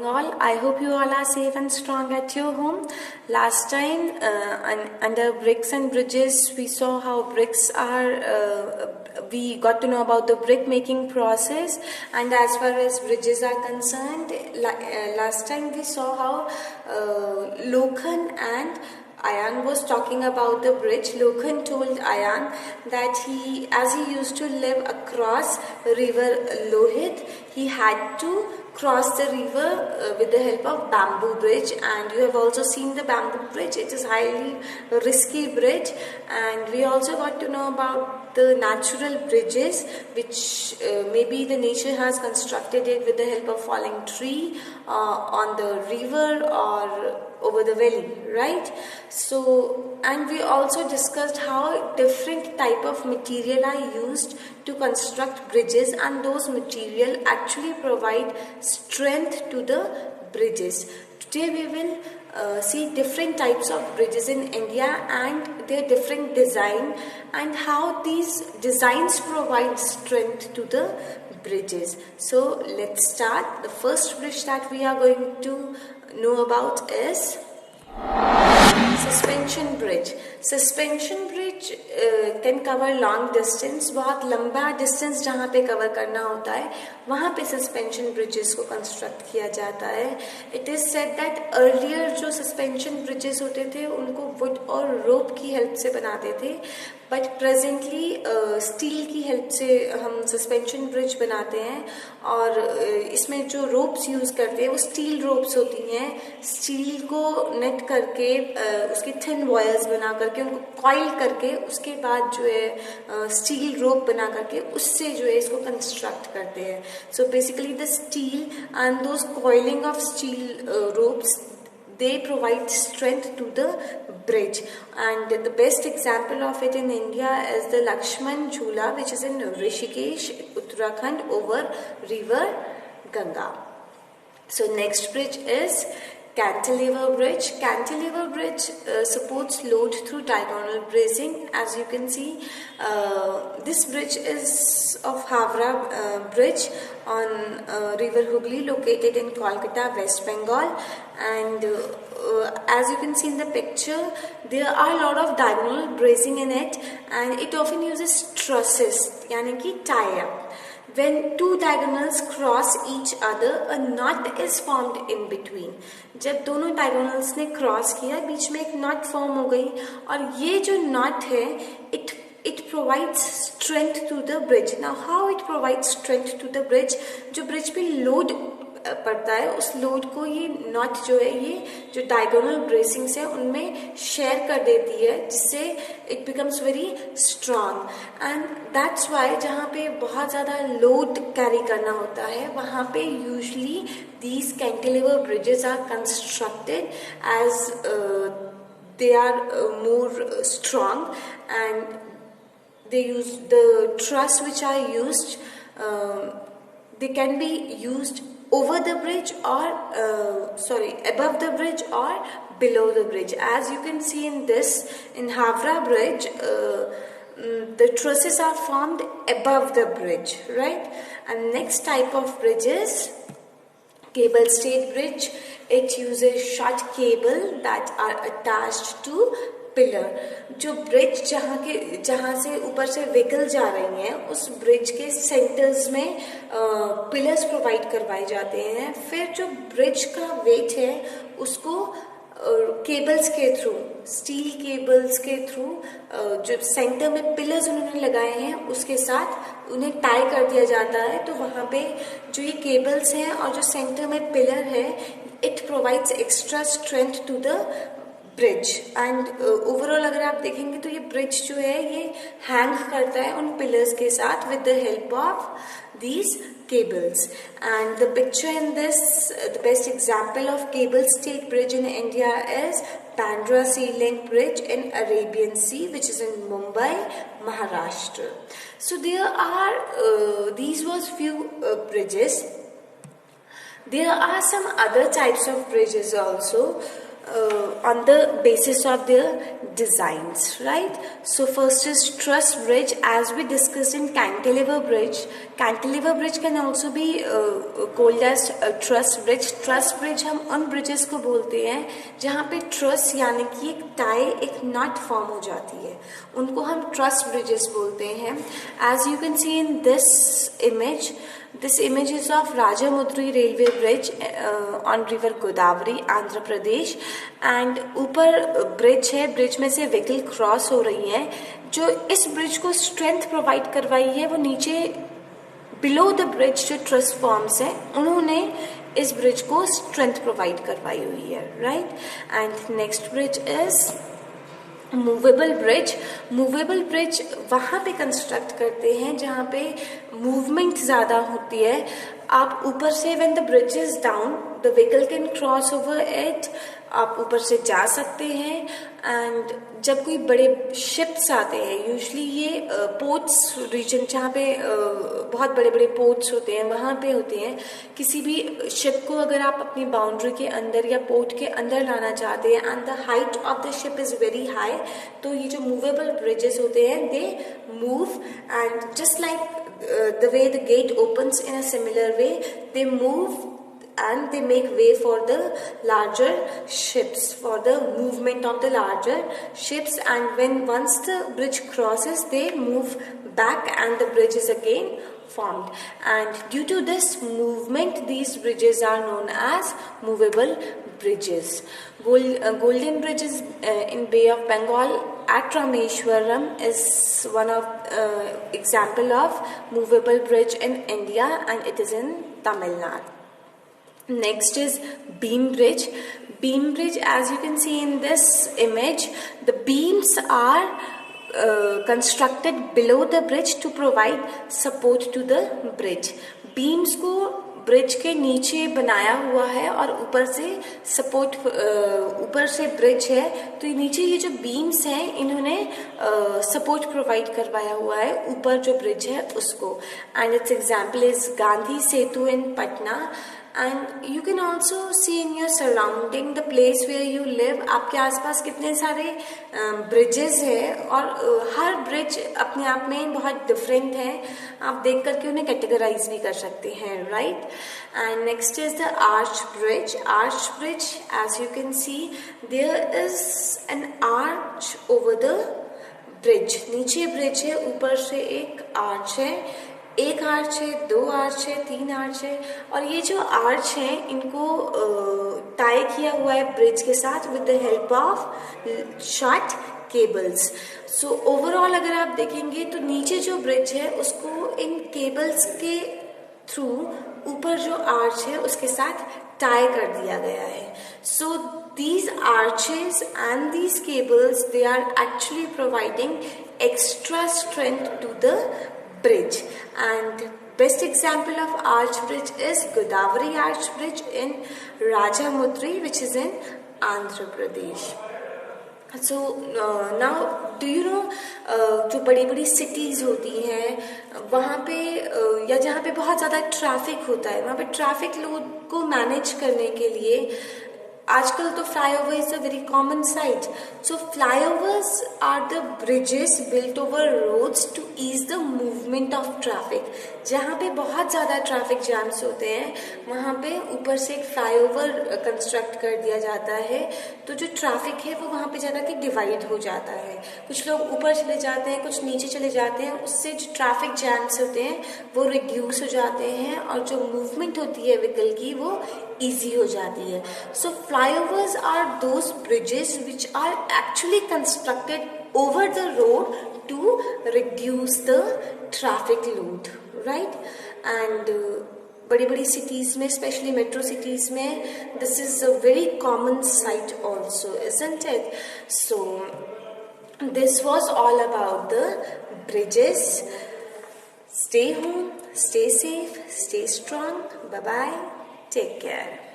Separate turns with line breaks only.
All. I hope you all are safe and strong at your home. Last time, under bricks and bridges, we saw how bricks are. We got to know about the brick making process, and as far as bridges are concerned, last time we saw how Lokhan and Ayan was talking about the bridge. Lokhan told Ayan that as he used to live across river Lohit, he had to cross the river with the help of bamboo bridge, and you have also seen the bamboo bridge. It is highly risky bridge, and we also got to know about the natural bridges which maybe the nature has constructed it with the help of falling tree on the river or over the valley, right? So, and we also discussed how different type of material are used to construct bridges, and those material actually provide strength to the bridges. Today we will see different types of bridges in India and their different design, and how these designs provide strength to the bridges. So let's start. The first bridge that we are going to know about is suspension bridge. Suspension bridge can cover long distance. बहुत लंबा distance जहाँ पे cover करना होता है वहाँ पे suspension bridges को कंस्ट्रक्ट किया जाता है. It is said that earlier जो सस्पेंशन ब्रिजेस होते थे उनको वुड और रोप की हेल्प से बनाते थे, बट प्रेजेंटली स्टील की हेल्प से हम सस्पेंशन ब्रिज बनाते हैं. और इसमें जो रोप्स यूज करते हैं वो स्टील रोप्स होती हैं. स्टील को नेट करके उसकी थिन वायर्स बना करके उनको कॉइल करके उसके बाद जो है स्टील रोप बना करके उससे जो है इसको कंस्ट्रक्ट करते हैं. So basically the steel and those coiling of steel ropes, they provide strength to the bridge, and the best example of it in India is the Lakshman Jhula, which is in Rishikesh, Uttarakhand, over river Ganga. So next bridge is cantilever bridge. Cantilever bridge supports load through diagonal bracing. As you can see, this bridge is of Havra bridge on river Hooghly, located in Kolkata, West Bengal. And as you can see in the picture, there are a lot of diagonal bracing in it, and it often uses trusses, यानी कि tie-up. When two diagonals cross each other, a knot is formed in between. जब दोनों diagonals ने cross किया, बीच में एक knot form हो गई, और ये जो knot है, it provides strength to the bridge. Now, how it provides strength to the bridge? जो bridge पे load पड़ता है उस लोड को ये नॉट जो है ये जो डायगोनल ब्रेसिंग्स है उनमें शेयर कर देती है, जिससे it becomes very strong. And that's why जहाँ पे बहुत ज़्यादा लोड कैरी करना होता है वहाँ पे usually these cantilever bridges are constructed as they are more strong, and they use the truss which are used. They can be used over the bridge or above the bridge or below the bridge. As you can see in this, in Havra bridge, the trusses are formed above the bridge, right? And next type of bridge is cable stayed bridge. It uses short cable that are attached to pillar. जो bridge जहाँ से ऊपर से vehicle जा रही हैं उस bridge के सेंटर्स में पिलर्स प्रोवाइड करवाए जाते हैं. फिर जो ब्रिज का वेट है उसको केबल्स के थ्रू, स्टील केबल्स के थ्रू जो सेंटर में पिलर्स उन्होंने लगाए हैं उसके साथ उन्हें टाई कर दिया जाता है. तो वहाँ पे जो ये केबल्स हैं और जो सेंटर में पिलर है, it provides extra strength to the bridge. And overall अगर आप देखेंगे तो ये ब्रिज जो है ये हैंग करता है उन पिलर्स के साथ with the help of these cables. And the picture in this, the best example of cable stayed bridge in India is Bandra Sea Link Bridge in Arabian Sea, which is in Mumbai, Maharashtra. So there are these was few bridges. There are some other types of bridges also. on the basis of their designs, right? So first is truss bridge, as we discussed in cantilever bridge. Cantilever bridge can also be called as truss bridge. Truss bridge हम उन bridges को बोलते हैं जहाँ पे truss यानी कि एक टाई, एक नट फॉर्म हो जाती है, उनको हम truss bridges बोलते हैं. As you can see in this image, this image is of Rajamudri railway bridge on river Godavari, Andhra Pradesh. And ऊपर ब्रिज है, ब्रिज में से व्हीकल क्रॉस हो रही है. जो इस ब्रिज को स्ट्रेंथ प्रोवाइड करवाई है वो नीचे बिलो द ब्रिज जो ट्रस फॉर्म्स है उन्होंने इस ब्रिज को स्ट्रेंथ प्रोवाइड करवाई हुई है, right. And next bridge is movable bridge. Movable bridge वहाँ पे कंस्ट्रक्ट करते हैं जहाँ पे मूवमेंट ज़्यादा होती है. आप ऊपर से when the bridge is down the vehicle can cross over it, आप ऊपर से जा सकते हैं. एंड जब कोई बड़े शिप्स आते हैं, यूजली ये पोर्ट्स रीजन जहाँ पे बहुत बड़े बड़े पोर्ट्स होते हैं वहाँ पे होते हैं. किसी भी शिप को अगर आप अपनी बाउंड्री के अंदर या पोर्ट के अंदर लाना चाहते हैं and the height of the ship is very high, तो ये जो मूवेबल ब्रिजेस होते हैं they move and just like the way the gate opens in a similar way, they move and they make way for the larger ships, for the movement of the larger ships. And when once the bridge crosses, they move back and the bridge is again formed. And due to this movement, these bridges are known as movable bridges. Golden Bridge is in Bay of Bengal at Rameshwaram is one of example of movable bridge in India, and it is in Tamil Nadu. Next is beam bridge. Beam bridge, as you can see in this image, the beams are constructed below the bridge to provide support to the bridge. Beams को bridge के नीचे बनाया हुआ है और ऊपर से support, ऊपर से ब्रिज है तो नीचे ये जो बीम्स हैं इन्होंने सपोर्ट प्रोवाइड करवाया हुआ है ऊपर जो ब्रिज है उसको. And it's example is Gandhi Setu in Patna. And you can also see in your surrounding the place where you live, आपके आसपास कितने सारे ब्रिजेस है और हर ब्रिज अपने आप में बहुत डिफरेंट है, आप देख करके उन्हें कैटेगराइज भी कर सकते हैं, right. And next is the arch bridge. Arch bridge, as you can see there is an arch over the bridge. नीचे ब्रिज है, ऊपर से एक आर्च है, एक आर्च है, दो आर्च है, तीन आर्च है. और ये जो आर्च है इनको टाई किया हुआ है ब्रिज के साथ with the help of short cables. So overall अगर आप देखेंगे तो नीचे जो ब्रिज है उसको इन केबल्स के थ्रू ऊपर जो आर्च है उसके साथ टाई कर दिया गया है. सो these arches and these cables, they are actually providing extra strength to the bridge. And best example of arch bridge is Godavari Arch Bridge in Rajamudri, which is in Andhra Pradesh. So now do you know जो बड़ी बड़ी cities होती हैं वहाँ पे या जहाँ पे बहुत ज़्यादा ट्रैफिक होता है वहाँ पे ट्रैफिक लोड को मैनेज करने के लिए आजकल तो flyover is a very common sight. So flyovers are the bridges built over roads to ease the movement of traffic. जहाँ पे बहुत ज़्यादा ट्रैफिक जैम्स होते हैं वहाँ पे ऊपर से एक फ्लाईओवर कंस्ट्रक्ट कर दिया जाता है तो जो ट्रैफिक है वो वहाँ पे ज़्यादा कि डिवाइड हो जाता है. कुछ लोग ऊपर चले जाते हैं, कुछ नीचे चले जाते हैं, उससे जो ट्रैफिक जैम्स होते हैं वो रिड्यूस हो जाते हैं और जो मूवमेंट होती है व्हीकल की वो ईजी हो जाती है. सो flyovers are those bridges which are actually constructed over the road to reduce the traffic load, right? And बड़ी बड़ी cities में, especially metro cities में, this is a very common sight also, isn't it? So this was all about the bridges. Stay home, stay safe, stay strong. Bye bye. Take care.